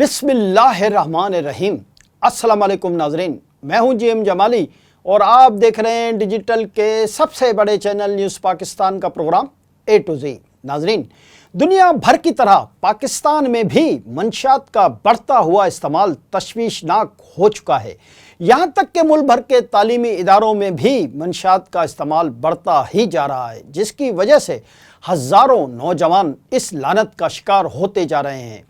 बिस्मिल्लाहिर्रहमानिर्रहीम। अस्सलाम वालेकुम नाजरीन, मैं हूं जीएम जमाली और आप देख रहे हैं डिजिटल के सबसे बड़े चैनल न्यूज़ पाकिस्तान का प्रोग्राम ए टू जी। नाजरीन, दुनिया भर की तरह पाकिस्तान में भी मंशियात का बढ़ता हुआ इस्तेमाल तशवीशनाक हो चुका है। यहाँ तक कि मुल्क भर के तालीमी इदारों में भी मंशियात का इस्तेमाल बढ़ता ही जा रहा है, जिसकी वजह से हज़ारों नौजवान इस लानत का शिकार होते जा रहे हैं।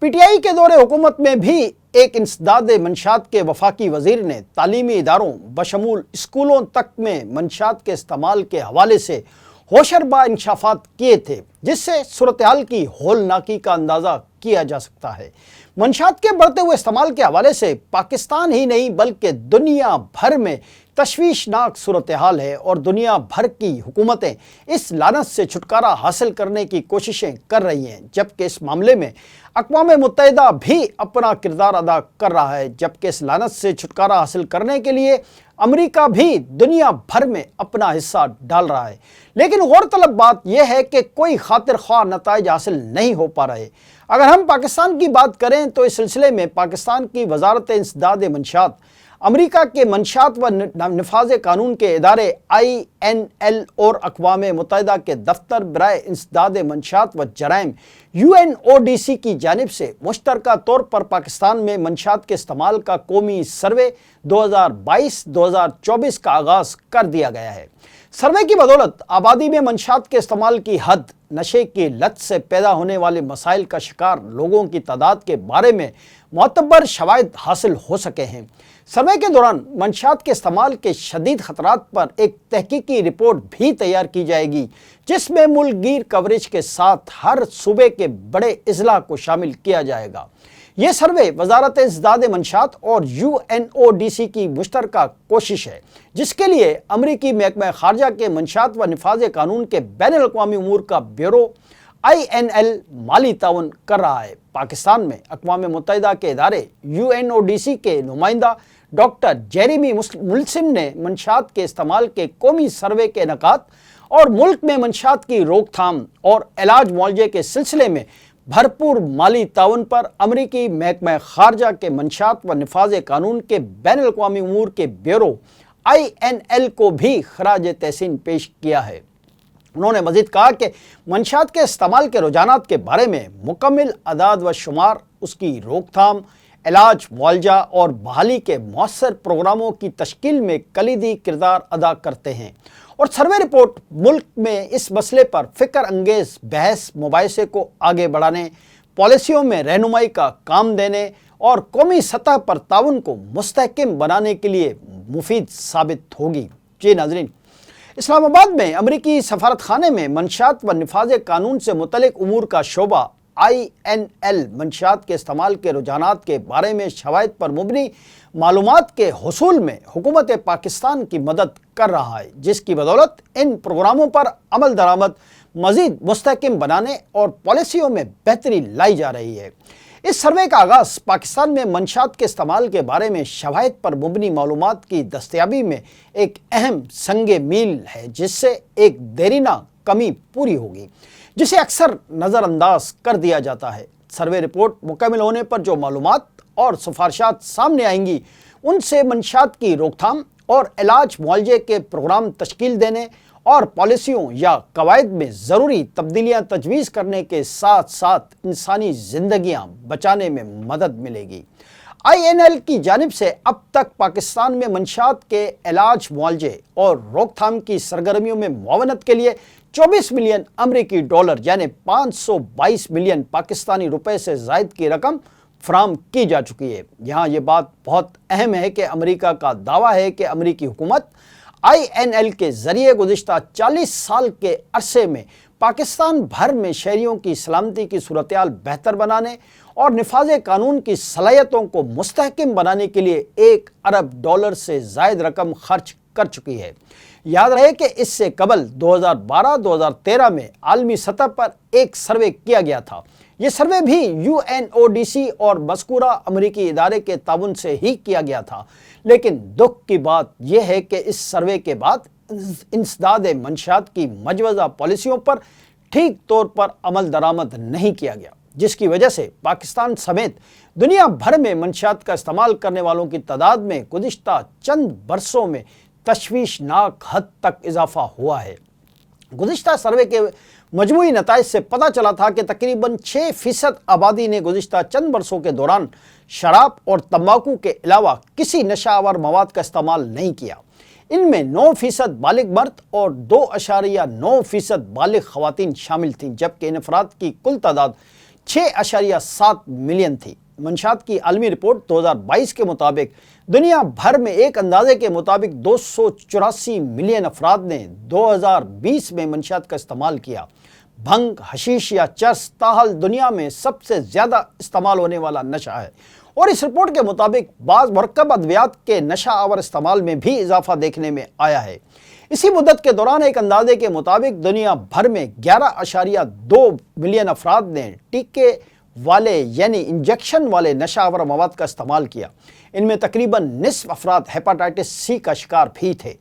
पीटीआई के दौरे हुकूमत में भी एक इंसदाद मंशियात के वफाकी वजीर ने तालीमी इदारों बशमूल स्कूलों तक में मंशियात के इस्तेमाल के हवाले से होशरबा इंकशाफात किए थे, जिससे सूरत हाल की होलनाकी का अंदाज़ा किया जा सकता है। मंशियात के बढ़ते हुए इस्तेमाल के हवाले से पाकिस्तान ही नहीं बल्कि दुनिया भर में तशवीशनाक सूरत हाल है और दुनिया भर की हुकूमतें इस लानत से छुटकारा हासिल करने की कोशिशें कर रही हैं, जबकि इस मामले में अक़वाम मुत्तहिदा भी अपना किरदार अदा कर रहा है। जबकि इस लानत से छुटकारा हासिल करने के लिए अमेरिका भी दुनिया भर में अपना हिस्सा डाल रहा है, लेकिन गौरतलब बात यह है कि कोई खातिर ख्वाह नताइज हासिल नहीं हो पा रहे। अगर हम पाकिस्तान की बात करें तो इस सिलसिले में पाकिस्तान की वजारत इंसदाद मंशियात, अमेरिका के मंशियात व नफाज कानून के इदारे INL और अक़वाम मुत्तहिदा के दफ्तर बराए इंसदाद मंशियात व जराइम UNODC की जानिब से मुश्तरका तौर पर पाकिस्तान में मंशियात के इस्तेमाल का कौमी सर्वे 2022-2024 का आगाज़ कर दिया गया है। सर्वे की बदौलत आबादी में मंशियात के इस्तेमाल की हद, नशे की लत से पैदा होने वाले मसाइल का शिकार लोगों की तादाद के बारे में मोतबर शवाहिद हासिल हो सके हैं। सर्वे के दौरान मंशियात के इस्तेमाल के शदीद ख़तरात पर एक तहकीकी रिपोर्ट भी तैयार की जाएगी, जिसमें मुल्कगीर कवरेज के साथ हर सूबे के बड़े अजला को शामिल किया जाएगा। ये सर्वे वजारत इंसदाद मंशियात और UNODC की मुश्तरका कोशिश है, जिसके लिए अमरीकी महकमा खारजा के मंशियात व नफाज कानून के बैनुल अक़वामी उमूर का ब्यूरो INL माली ताउन कर रहा है। पाकिस्तान में अक़वाम मुत्तहिदा के इदारे UNODC के नुमाइंदा डॉक्टर जेरेमी मुल्सिम ने मंशियात के इस्तेमाल के कौमी सर्वे के इनेकात और मुल्क में मंशियात की रोकथाम और इलाज मुआवजे के सिलसिले में भरपूर माली ताउन पर अमरीकी महकमा खारजा के मंशियात व नफाज कानून के बैनुल अक़वामी उमूर के ब्यूरो INL को भी खराज तहसीन पेश किया है। उन्होंने मजीद कहा कि मंशियात के इस्तेमाल के रुझानात के बारे में मुकम्मल अदाद व शुमार, उसकी रोकथाम, इलाज मुआवजा और बहाली के मौसर प्रोग्रामों की तश्कील में कलीदी किरदार अदा करते हैं और सर्वे रिपोर्ट मुल्क में इस मसले पर फ़िक्र अंगेज़ बहस मुबाहिसे को आगे बढ़ाने, पॉलिसियों में रहनुमाई का काम देने और कौमी सतह पर ताउन को मुस्तहकम बनाने के लिए मुफीद साबित होगी। जी नाज़रीन, इस्लामाबाद में अमरीकी सफारत खाने में मंशियात व नफाज कानून से मुतल्लिक उमूर का शोबा INL मंशियात के इस्तेमाल के रुझानात के बारे में शवाहिद पर मुबनी मालूमात के हुसूल में हुकूमत पाकिस्तान की मदद कर रहा है, जिसकी बदौलत इन प्रोग्रामों पर अमल दरामद मज़ीद मुस्तहकम बनाने और पॉलिसियों में बेहतरी लाई जा रही है। इस सर्वे का आगाज़ पाकिस्तान में मंशियात के इस्तेमाल के बारे में शवाहिद पर मुबनी मालूमात की दस्तयाबी में एक अहम संगे मील है, जिससे एक देरीना कमी पूरी होगी, जिसे अक्सर नज़रअंदाज कर दिया जाता है। सर्वे रिपोर्ट मुकम्मल होने पर जो मालूमात और सिफारिशात सामने आएंगी, उनसे मंशियात की रोकथाम और इलाज मुआवजे के प्रोग्राम तश्कील देने और पॉलिसियों या कवायद में ज़रूरी तब्दीलियाँ तजवीज़ करने के साथ साथ इंसानी ज़िंदगियाँ बचाने में मदद मिलेगी। INL की जानिब से अब तक पाकिस्तान में मंशियात के इलाज मुआवजे और रोकथाम की सरगर्मियों में मुआवनत के लिए 24 मिलियन अमरीकी डॉलर यानी 522 मिलियन पाकिस्तानी रुपए से ज़ायद की रकम फराम की जा चुकी है। यहाँ ये बात बहुत अहम है कि अमेरिका का दावा है कि अमेरिकी हुकूमत INL के ज़रिए गुज़िश्ता 40 साल के अरसे में पाकिस्तान भर में शहरियों की सलामती की सूरत हाल बेहतर बनाने और नफाज कानून की सलाहियतों को मुस्तहकम बनाने के लिए $1 अरब से ज़ायद रकम खर्च कर चुकी है। याद रहे कि इससे कबल 2012-2013 में आलमी सतह पर एक सर्वे किया गया था। ये सर्वे भी UNODC और मज़कूरा अमरीकी इदारे के ताउन से ही किया गया था, लेकिन दुख की बात यह है कि इस सर्वे के बाद इंसदाद मंशियात की मजवज़ा पॉलिसियों पर ठीक तौर पर अमल दरामद नहीं किया गया, जिसकी वजह से पाकिस्तान समेत दुनिया भर में मंशियात का इस्तेमाल करने वालों की तादाद में गुज़िश्ता चंद बरसों में तशवीशनाक हद तक इजाफा हुआ है। गुज़िश्ता सर्वे के मजमूई नताइज से पता चला था कि तकरीबन 6% आबादी ने गुज़िश्ता चंद बरसों के दौरान शराब और तंबाकू के अलावा किसी नशावर मवाद का इस्तेमाल नहीं किया। इनमें 9% बालिग मर्द और 2.9% बालिग ख़वातीन शामिल थीं, जबकि इन अफराद की कुल तादाद 6.7 मिलियन थी। मंशियात की आलमी रिपोर्ट 2022 के मुताबिक दुनिया भर में एक अंदाजे के मुताबिक 284 मिलियन अफराद ने 2020 में मंशियात का इस्तेमाल किया। भंग, हशीश या चरस ताहल दुनिया में सबसे ज़्यादा इस्तेमाल होने वाला नशा है और इस रिपोर्ट के मुताबिक बाज़ मुरक्कब अद्वियात के नशा आवर इस्तेमाल में भी इजाफा देखने में आया है। इसी मुद्दत के दौरान एक अंदाजे के मुताबिक दुनिया भर में 11.2 मिलियन अफराद ने टीके वाले यानी इंजेक्शन वाले नशा आवर मवाद का इस्तेमाल किया। इनमें तकरीबन निस्फ अफराद हेपाटाइटिस सी का शिकार भी थे।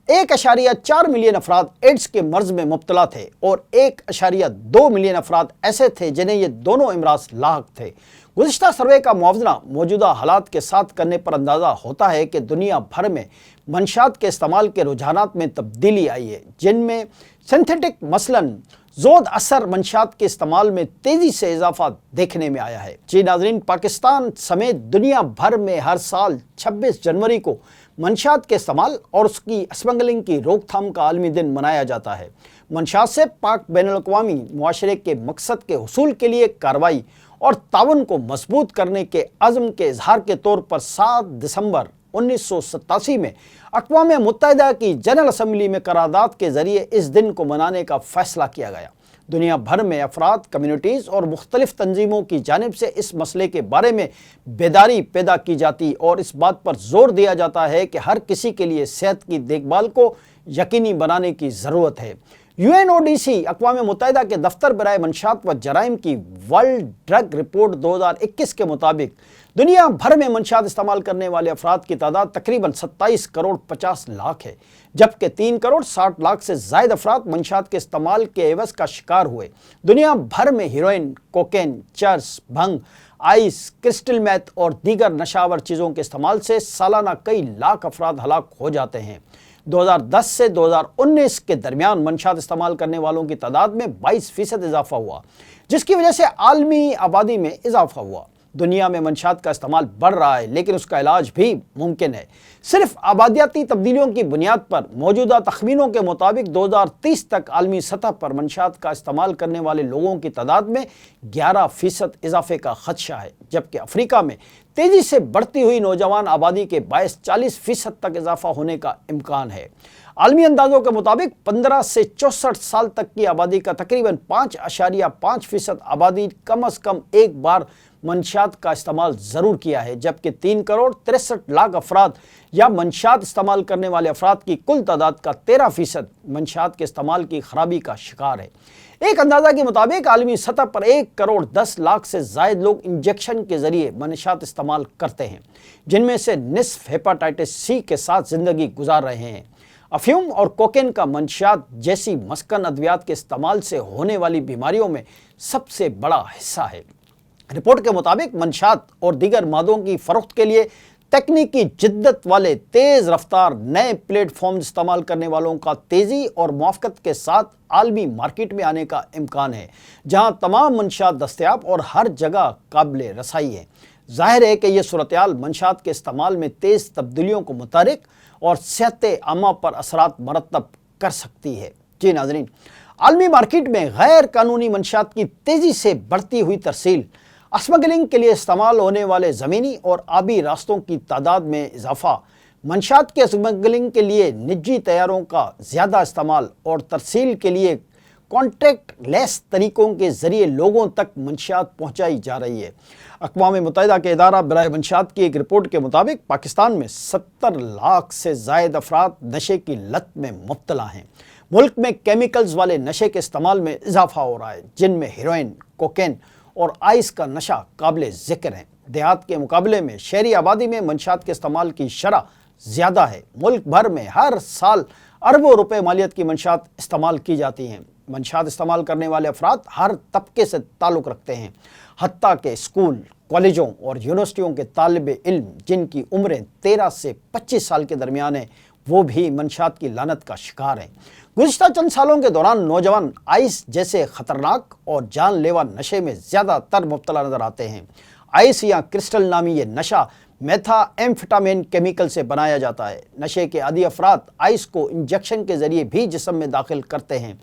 1.4 मिलियन अफराद एड्स के मर्ज में मुब्तला थे और 1.2 मिलियन अफराद ऐसे थे जिन्हें ये दोनों अमराज लाहक थे। गुज़िश्ता सर्वे का मुआवजा मौजूदा हालात के साथ करने पर अंदाज़ा होता है कि दुनिया भर में मंशियात के इस्तेमाल के रुझानात में तब्दीली आई है, जिनमें सिंथेटिक मसलन ज़ोद असर मंशियात के इस्तेमाल में तेज़ी से इजाफा देखने में आया है। जी नाज़रीन, पाकिस्तान समेत दुनिया भर में हर साल 26 जनवरी को मंशियात के इस्तेमाल और उसकी स्मगलिंग की रोकथाम का आलमी दिन मनाया जाता है। मंशियात से पाक बैनुल-अक़वामी मुआशरे के मकसद के हुसूल के लिए कार्रवाई और ताउन को मजबूत करने के अज़्म के इजहार के तौर पर 7 दिसंबर 1987 में अक़वाम मुत्तहिदा की जनरल असम्बली में करारदाद के ज़रिए इस दिन को मनाने का फ़ैसला किया गया। दुनिया भर में अफराद, कम्युनिटीज़ और मुख्तलिफ तंजीमों की जानिब से इस मसले के बारे में बेदारी पैदा की जाती और इस बात पर जोर दिया जाता है कि हर किसी के लिए सेहत की देखभाल को यकीनी बनाने की ज़रूरत है। UNODC अक़वाम मुत्तहिदा के दफ्तर बराए मंशियात व जराइम की वर्ल्ड ड्रग रिपोर्ट 2021 के मुताबिक दुनिया भर में मंशियात इस्तेमाल करने वाले अफराद की तादाद तकरीबन 27 करोड़ 50 लाख है, जबकि 3 करोड़ 60 लाख से ज़ायद अफराद मंशियात के इस्तेमाल के एवज़ का शिकार हुए। दुनिया भर में हीरोइन, कोकेन, चरस, भंग, आइस, क्रिस्टल मैथ और दीगर नशावर चीज़ों के इस्तेमाल से सालाना कई लाख अफराद हलाक हो जाते हैं। 2010 से 2019 के दरमियान मंशियात इस्तेमाल करने वालों की तादाद में 22% इजाफा हुआ, जिसकी वजह से आलमी आबादी में इजाफा हुआ। दुनिया में मंशियात का इस्तेमाल बढ़ रहा है, लेकिन उसका इलाज भी मुमकिन है। सिर्फ आबादियाती तब्दीलियों की बुनियाद पर मौजूदा तखमीनों के मुताबिक 2030 तक आलमी सतह पर मंशियात का इस्तेमाल करने वाले लोगों की तादाद में 11% इजाफे का खदशा है, जबकि अफ्रीका में तेज़ी से बढ़ती हुई नौजवान आबादी के बायस 40% तक इजाफा होने का इम्कान है। आलमी अंदाजों के मुताबिक 15 से 64 साल तक की आबादी का तकरीबन 5.5% आबादी कम अज़ कम एक बार मंशियात का इस्तेमाल ज़रूर किया है, जबकि 3 करोड़ 63 लाख अफराद या मंशियात इस्तेमाल करने वाले अफराद की कुल तादाद का 13% मंशियात के इस्तेमाल की खराबी का शिकार है। एक अंदाज़ा के मुताबिक आलमी सतह पर 1 करोड़ 10 लाख से ज़ायद लोग इंजेक्शन के ज़रिए मंशियात इस्तेमाल करते हैं, जिनमें से निस्फ हेपाटाइटिस सी के साथ ज़िंदगी गुजार रहे हैं। अफीम और कोकेन का मंशियात जैसी मस्कन अद्वियात के इस्तेमाल से होने वाली बीमारियों में सबसे बड़ा हिस्सा है। रिपोर्ट के मुताबिक मंशियात और दीगर मादों की फ़रोख्त के लिए तकनीकी जिद्दत वाले तेज़ रफ्तार नए प्लेटफॉर्म इस्तेमाल करने वालों का तेज़ी और मुआफ़क़त के साथ आलमी मार्केट में आने का इम्कान है, जहाँ तमाम मंशियात दस्तयाब और हर जगह काबिल रसाई है। ज़ाहिर है कि यह सूरत-ए-हाल मंशियात के इस्तेमाल में तेज़ तब्दीलियों को मुतहरिक और सेहत आमा पर असरात मरतब कर सकती है। जी नाज़रीन, आलमी मार्केट में गैर कानूनी मंशियात की तेज़ी से बढ़ती हुई तरसील, स्मगलिंग के लिए इस्तेमाल होने वाले ज़मीनी और आबी रास्तों की तादाद में इजाफा, मंशियात के स्मगलिंग के लिए निजी तैयारों का ज़्यादा इस्तेमाल और तरसील के लिए कॉन्ट्रैक्ट लेस तरीक़ों के ज़रिए लोगों तक मंशियात पहुँचाई जा रही है। अक़वाम मुत्तहिदा के इदारा बराए मंशियात की एक रिपोर्ट के मुताबिक पाकिस्तान में 70 लाख से ज़ायद अफराद नशे की लत में मुब्तला हैं। मुल्क में केमिकल्स वाले नशे के इस्तेमाल में इजाफा हो रहा है, जिनमें हीरोइन, कोकेन और आइस का नशा काबिल ज़िक्र है। देहात के मुकाबले में शहरी आबादी में मंशियात के इस्तेमाल की शरह ज़्यादा है। मुल्क भर में हर साल अरबों रुपए मालियत की मंशियात इस्तेमाल की जाती हैं। منشیات استعمال کرنے والے افراد ہر طبقے سے تعلق رکھتے ہیں، حتیٰ کہ اسکول، کالجوں اور یونیورسٹیوں کے طالب علم جن کی عمریں 13 سے 25 سال کے درمیان ہیں، وہ بھی منشیات کی لعنت کا شکار ہیں۔ گزشتہ چند سالوں کے دوران نوجوان آئس جیسے خطرناک اور جان لیوا نشے میں زیادہ تر مبتلا نظر آتے ہیں۔ آئس یا کرسٹل نامی یہ نشہ میتھا ایمفیٹامین کیمیکل سے بنایا جاتا ہے۔ نشے کے عادی افراد آئس کو انجیکشن کے ذریعے بھی جسم میں داخل کرتے ہیں۔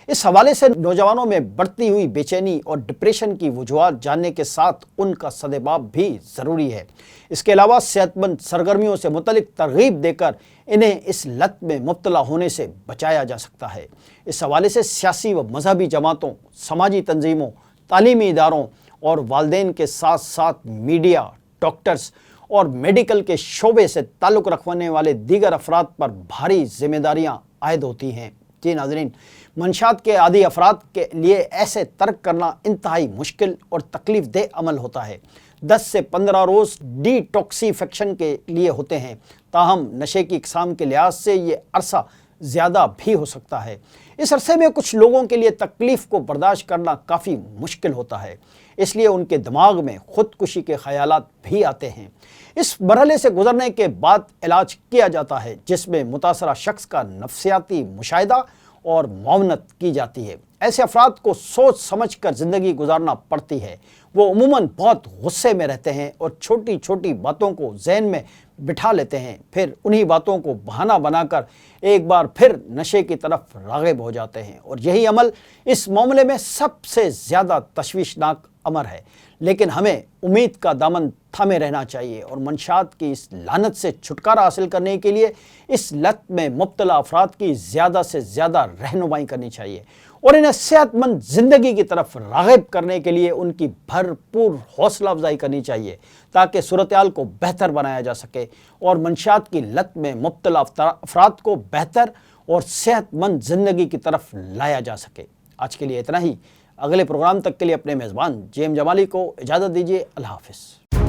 اس حوالے سے نوجوانوں میں بڑھتی ہوئی بے چینی اور ڈپریشن کی وجوہات جاننے کے ساتھ ان کا سدباب بھی ضروری ہے۔ اس کے علاوہ صحت مند سرگرمیوں سے متعلق ترغیب دے کر انہیں اس لت میں مبتلا ہونے سے بچایا جا سکتا ہے۔ اس حوالے سے سیاسی و مذہبی جماعتوں، سماجی تنظیموں، تعلیمی اداروں اور والدین کے ساتھ ساتھ میڈیا، ڈاکٹرز اور میڈیکل کے شعبے سے تعلق رکھنے والے دیگر افراد پر بھاری ذمہ داریاں عائد ہوتی ہیں۔ جی ناظرین، منشیات کے عادی افراد کے لیے ایسے ترک کرنا انتہائی مشکل اور تکلیف دہ عمل ہوتا ہے۔ 10 سے 15 روز ڈی ٹاکسیفیکشن کے لیے ہوتے ہیں، تاہم نشے کی اقسام کے لحاظ سے یہ عرصہ زیادہ بھی ہو سکتا ہے۔ اس عرصے میں کچھ لوگوں کے لیے تکلیف کو برداشت کرنا کافی مشکل ہوتا ہے، اس لیے ان کے دماغ میں خودکشی کے خیالات بھی آتے ہیں۔ اس مرحلے سے گزرنے کے بعد علاج کیا جاتا ہے، جس میں متاثرہ شخص کا نفسیاتی مشاہدہ اور معاونت کی جاتی ہے۔ ایسے افراد کو سوچ سمجھ کر زندگی گزارنا پڑتی ہے۔ وہ عموماً بہت غصے میں رہتے ہیں اور چھوٹی چھوٹی باتوں کو ذہن میں بٹھا لیتے ہیں، پھر انہی باتوں کو بہانہ بنا کر ایک بار پھر نشے کی طرف راغب ہو جاتے ہیں، اور یہی عمل اس معاملے میں سب سے زیادہ تشویشناک امر ہے۔ لیکن ہمیں امید کا دامن تھامے رہنا چاہیے اور منشیات کی اس لعنت سے چھٹکارا حاصل کرنے کے لیے اس لت میں مبتلا افراد کی زیادہ سے زیادہ رہنمائی کرنی چاہیے اور انہیں صحت مند زندگی کی طرف راغب کرنے کے لیے ان کی بھرپور حوصلہ افزائی کرنی چاہیے، تاکہ صورتحال کو بہتر بنایا جا سکے اور منشیات کی لت میں مبتلا افراد کو بہتر اور صحت مند زندگی کی طرف لایا جا سکے۔ آج کے لیے اتنا ہی۔ اگلے پروگرام تک کے لیے اپنے میزبان جیم جمالی کو اجازت دیجیے۔ اللہ حافظ۔